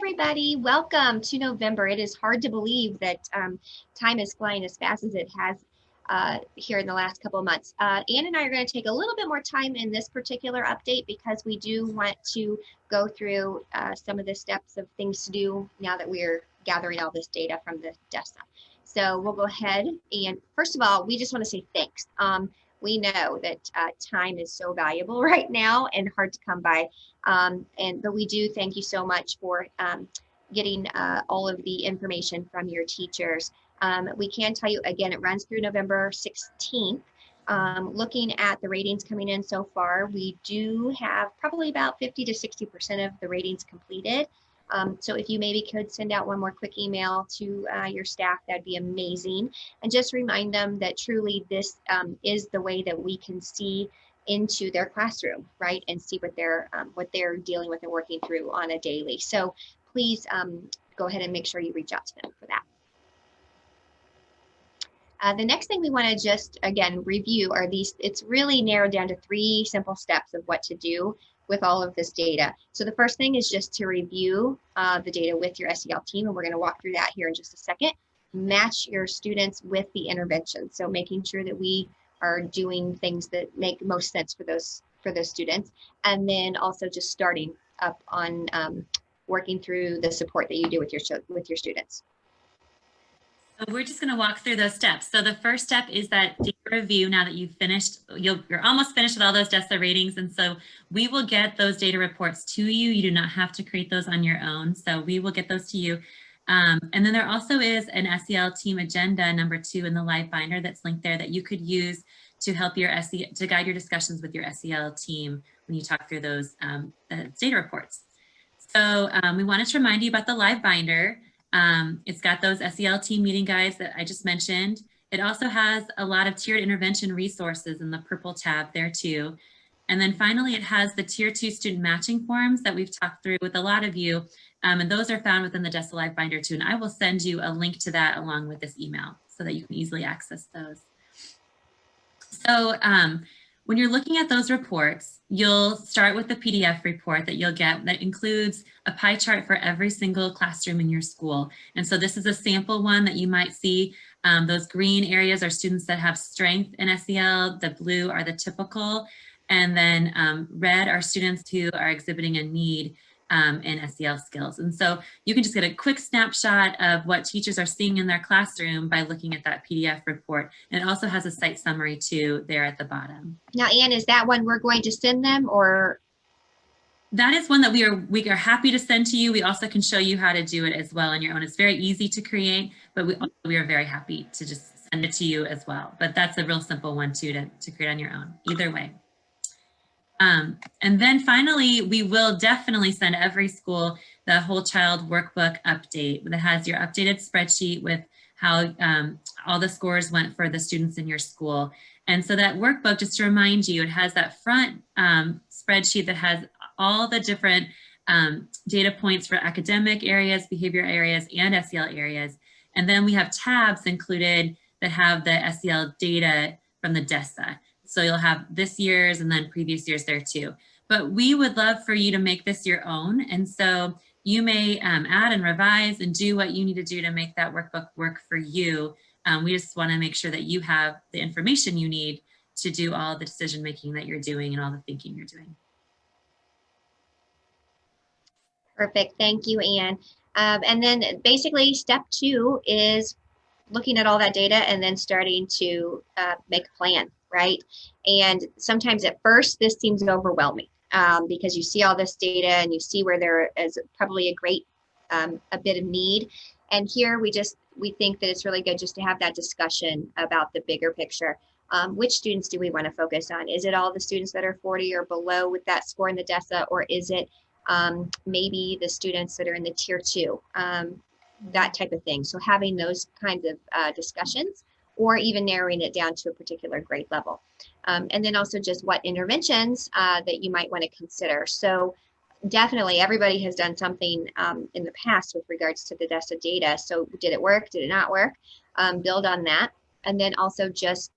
everybody. Welcome to November. It is hard to believe that time is flying as fast as it has here in the last couple of months. Ann and I are going to take a little bit more time in this particular update because we do want to go through some of the steps of things to do now that we're gathering all this data from the DESA. So we'll go ahead and first of all, we just want to say thanks. We know that time is so valuable right now and hard to come by. But we do thank you so much for getting all of the information from your teachers. We can tell you, again, it runs through November 16th. Looking at the ratings coming in so far, we do have probably about 50 to 60% of the ratings completed. So if you maybe could send out one more quick email to your staff, that'd be amazing. And just remind them that truly this is the way that we can see into their classroom, right? And see what they're dealing with and working through on a daily. So please go ahead and make sure you reach out to them for that. The next thing we want to just, again, review are these. It's really narrowed down to 3 simple steps of what to do with all of this data. So the first thing is just to review the data with your SEL team, and we're going to walk through that here in just a second. Match your students with the intervention. So making sure that we are doing things that make most sense for those students, and then also just starting up on working through the support that you do with your students. So we're just going to walk through those steps. So the first step is that data review. Now that you've finished, you're almost finished with all those DESA ratings. And so we will get those data reports to you. You do not have to create those on your own. So we will get those to you. And then there also is an SEL team agenda number 2 in the live binder that's linked there that you could use to help your to guide your discussions with your SEL team when you talk through those data reports. So we wanted to remind you about the live binder. It's got those SEL team meeting guides that I just mentioned. It also has a lot of tiered intervention resources in the purple tab there too. And then finally, it has the Tier 2 student matching forms that we've talked through with a lot of you. And those are found within the DESA Live binder too. And I will send you a link to that along with this email so that you can easily access those. So when you're looking at those reports, you'll start with the PDF report that you'll get that includes a pie chart for every single classroom in your school. And so this is a sample one that you might see. Those green areas are students that have strength in SEL, the blue are the typical, and then red are students who are exhibiting a need in SEL skills. And so you can just get a quick snapshot of what teachers are seeing in their classroom by looking at that PDF report. And it also has a site summary too there at the bottom. Now, Ann, is that one we're going to send them, or? That is one that we are happy to send to you. We also can show you how to do it as well on your own. It's very easy to create, but we are very happy to just send it to you as well. But that's a real simple one too to create on your own, either way. And then finally, we will definitely send every school the Whole Child Workbook update that has your updated spreadsheet with how all the scores went for the students in your school. And so that workbook, just to remind you, it has that front spreadsheet that has all the different data points for academic areas, behavior areas, and SEL areas. And then we have tabs included that have the SEL data from the DESA. So you'll have this year's and then previous years there too. But we would love for you to make this your own. And so you may add and revise and do what you need to do to make that workbook work for you. We just want to make sure that you have the information you need to do all the decision making that you're doing and all the thinking you're doing. Perfect. Thank you, Ann. And then basically step 2 is looking at all that data and then starting to make a plan, right? And sometimes at first this seems overwhelming because you see all this data and you see where there is probably a bit of need. And here we think that it's really good just to have that discussion about the bigger picture. Which students do we want to focus on? Is it all the students that are 40 or below with that score in the DESA, or is it maybe the students that are in the Tier 2? That type of thing. So having those kinds of discussions, or even narrowing it down to a particular grade level. And then also just what interventions that you might want to consider. So definitely everybody has done something in the past with regards to the DESA data. So did it work? Did it not work? Build on that. And then also just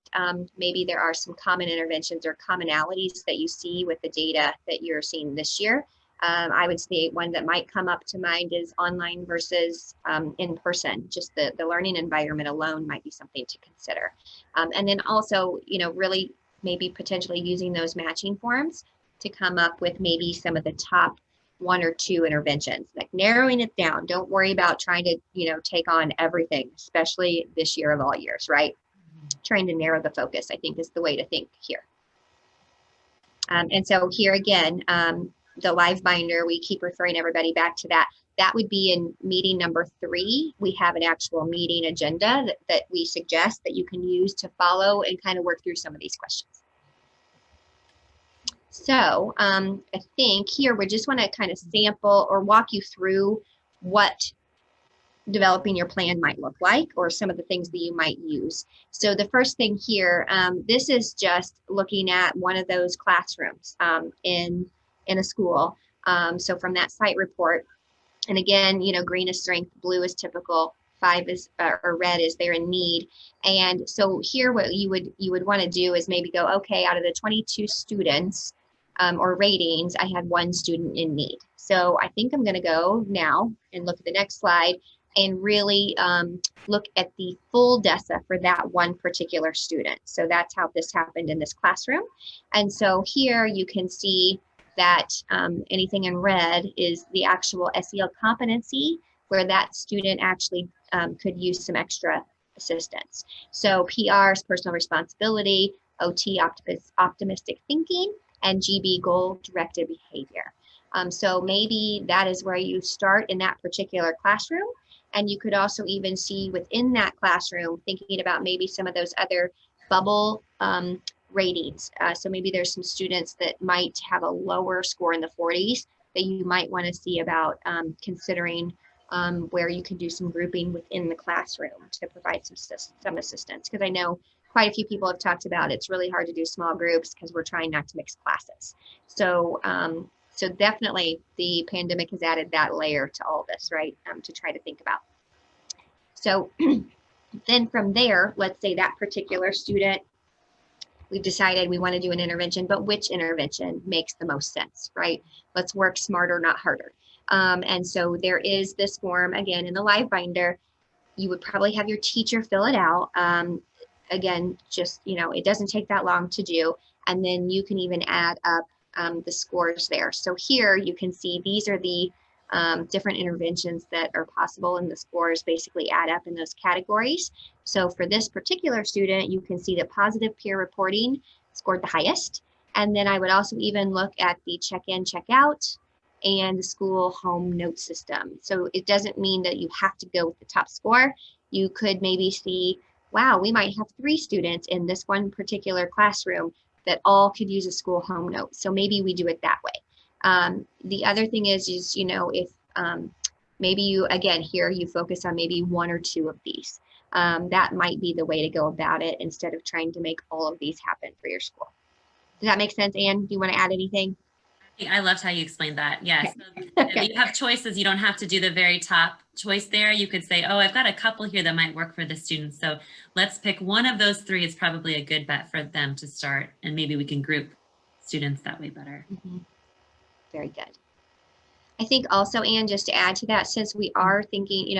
maybe there are some common interventions or commonalities that you see with the data that you're seeing this year. I would say one that might come up to mind is online versus in person. Just the learning environment alone might be something to consider. And then also, really maybe potentially using those matching forms to come up with maybe some of the top one or two interventions, like narrowing it down. Don't worry about trying to, take on everything, especially this year of all years, right? Trying to narrow the focus, I think, is the way to think here. And so here again, the live binder, we keep referring everybody back to that. That would be in meeting number 3. We have an actual meeting agenda that we suggest that you can use to follow and kind of work through some of these questions. So I think here we just want to kind of sample or walk you through what developing your plan might look like, or some of the things that you might use. So the first thing here, this is just looking at one of those classrooms in a school. So from that site report, and again, green is strength, blue is typical, 5 is or red is they're in need. And so here, what you would want to do is maybe go, okay, out of the 22 students or ratings, I had 1 student in need. So I think I'm going to go now and look at the next slide and really look at the full DESA for that one particular student. So that's how this happened in this classroom. And so here you can see that anything in red is the actual SEL competency where that student actually could use some extra assistance. So PR is personal responsibility, OT optimistic thinking, and GB goal-directed behavior. So maybe that is where you start in that particular classroom. And you could also even see within that classroom, thinking about maybe some of those other bubble ratings. So maybe there's some students that might have a lower score in the 40s that you might want to see about considering where you can do some grouping within the classroom to provide some assistance. Because I know quite a few people have talked about it's really hard to do small groups because we're trying not to mix classes. So so definitely the pandemic has added that layer to all this, right, to try to think about. So then from there, let's say that particular student, we've decided we want to do an intervention, but which intervention makes the most sense, right? Let's work smarter, not harder. And so there is this form, again, in the live binder. You would probably have your teacher fill it out. Again, just, it doesn't take that long to do. And then you can even add up the scores there. So here you can see these are the different interventions that are possible, and the scores basically add up in those categories. So for this particular student, you can see that positive peer reporting scored the highest. And then I would also even look at the check-in, check-out, and the school home note system. So it doesn't mean that you have to go with the top score. You could maybe see, wow, we might have 3 students in this one particular classroom that all could use a school home note. So maybe we do it that way. The other thing is if maybe you, again, here you focus on maybe 1 or 2 of these. That might be the way to go about it instead of trying to make all of these happen for your school. Does that make sense, Anne? Do you want to add anything? I loved how you explained that. Yes. Okay. So you have choices. You don't have to do the very top choice there. You could say, oh, I've got a couple here that might work for the students. So let's pick one of those 3 is probably a good bet for them to start. And maybe we can group students that way better. Mm-hmm. Very good. I think also, Anne, just to add to that, since we are thinking,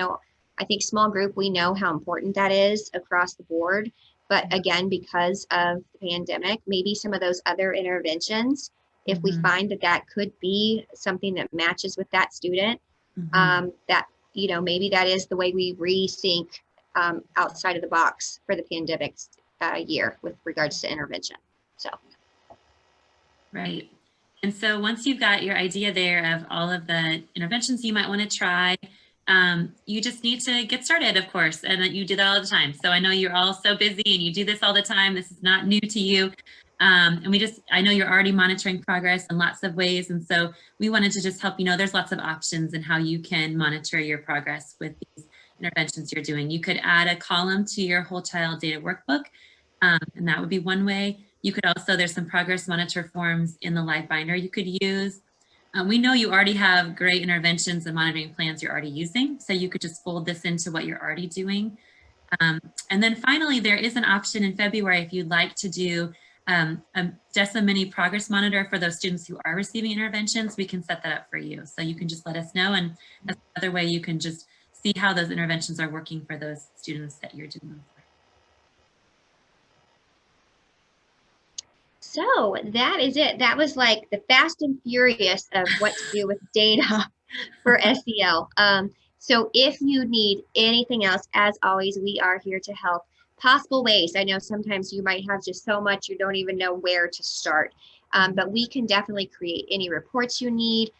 I think small group, we know how important that is across the board. But again, because of the pandemic, maybe some of those other interventions, if we find that could be something that matches with that student, that, maybe that is the way we rethink outside of the box for the pandemic year with regards to intervention. So. Right. And so once you've got your idea there of all of the interventions you might want to try, you just need to get started, of course, and that you do that all the time. So I know you're all so busy and you do this all the time. This is not new to you. And I know you're already monitoring progress in lots of ways. And so we wanted to just help there's lots of options in how you can monitor your progress with these interventions you're doing. You could add a column to your whole child data workbook, and that would be one way. You could also, there's some progress monitor forms in the live binder you could use. We know you already have great interventions and monitoring plans you're already using, so you could just fold this into what you're already doing. And then finally, there is an option in February if you'd like to do DESA mini progress monitor for those students who are receiving interventions, we can set that up for you. So you can just let us know, and that's another way you can just see how those interventions are working for those students that you're doing them for. So that is it. That was like the fast and furious of what to do with data for SEL. So if you need anything else, as always, we are here to help. Possible ways. I know sometimes you might have just so much you don't even know where to start, but we can definitely create any reports you need.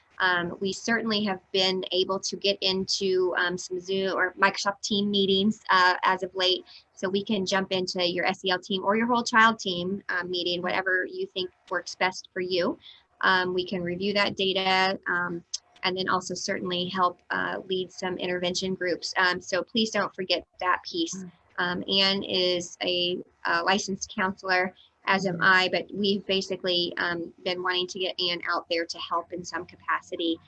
We certainly have been able to get into some Zoom or Microsoft Team meetings as of late, so we can jump into your SEL team or your whole child team meeting, whatever you think works best for you. We can review that data. And then also certainly help lead some intervention groups. So please don't forget that piece. Anne is a licensed counselor, as am I, but we've basically been wanting to get Anne out there to help in some capacity.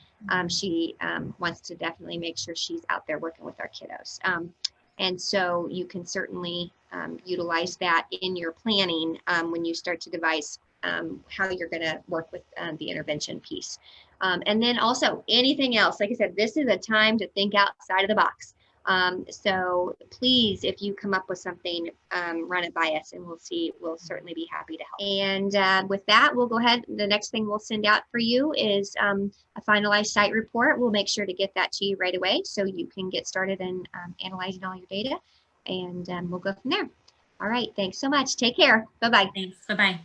She wants to definitely make sure she's out there working with our kiddos. And so you can certainly utilize that in your planning when you start to devise how you're going to work with the intervention piece. And then also anything else, like I said, this is a time to think outside of the box. So please, if you come up with something, run it by us and we'll certainly be happy to help. And with that, we'll go ahead. The next thing we'll send out for you is a finalized site report. We'll make sure to get that to you right away so you can get started in analyzing all your data, and we'll go from there. All right, thanks so much. Take care. Bye-bye. Thanks. Bye-bye.